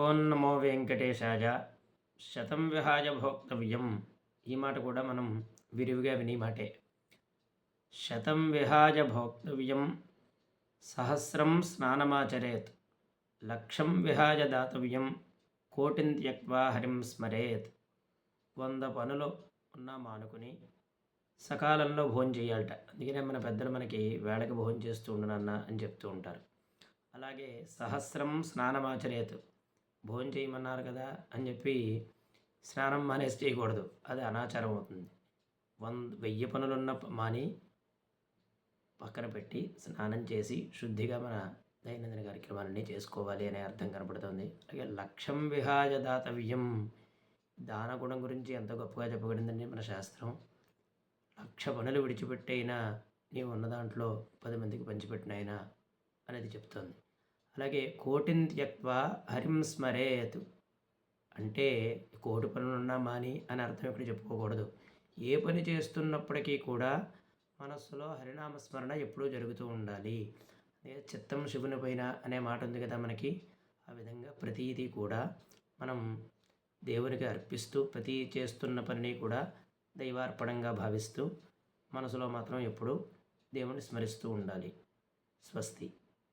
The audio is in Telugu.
ఓం నమో వెంకటేశాయ. శతం విహాయ భోక్తవ్యం. ఈ మాట కూడా మనం విరివిగా విని మాటే. శతం విహాయ భోక్తవ్యం, సహస్రం స్నానమాచరేత్, లక్షం విహాయ దాతవ్యం, కోటిన్ త్యక్వా హరిం స్మరేత్. 100 పనులు ఉన్నా మానుకుని సకాలంలో భోజనం చేయాలట. అందుకనే మన పెద్దలు మనకి వేళకి భోజనం చేస్తూ ఉండనన్న అని చెప్తూ ఉంటారు. అలాగే సహస్రం స్నానమాచరేత్, భోజనం చేయమన్నారు కదా అని చెప్పి స్నానం మానేసి చేయకూడదు, అది అనాచారం అవుతుంది. 1000 పనులున్న మాని పక్కన పెట్టి స్నానం చేసి శుద్ధిగా మన దైనందిన కార్యక్రమాలన్నీ చేసుకోవాలి అనే అర్థం కనపడుతుంది. అలాగే లక్ష్యం విహాయ దాతవ్యం, దాన గుణం గురించి ఎంత గొప్పగా చెప్పబడిందండి మన శాస్త్రం. 1,00,000 పనులు విడిచిపెట్టైనా నీవు ఉన్న దాంట్లో 10 మందికి పంచిపెట్టినైనా అనేది చెప్తుంది. అలాగే కోటిన్ త్యక్వా హరిం స్మరేత్ అంటే 1,00,00,000 పనులున్నా మాని అని అర్థం ఎప్పుడు చెప్పుకోకూడదు. ఏ పని చేస్తున్నప్పటికీ కూడా మనస్సులో హరినామస్మరణ ఎప్పుడూ జరుగుతూ ఉండాలి. అదే చిత్తం శివుని పైన అనే మాట ఉంది కదా మనకి. ఆ విధంగా ప్రతీది కూడా మనం దేవునికి అర్పిస్తూ ప్రతి చేస్తున్న పనిని కూడా దైవార్పణంగా భావిస్తూ మనసులో మాత్రం ఎప్పుడూ దేవుని స్మరిస్తూ ఉండాలి. స్వస్తి.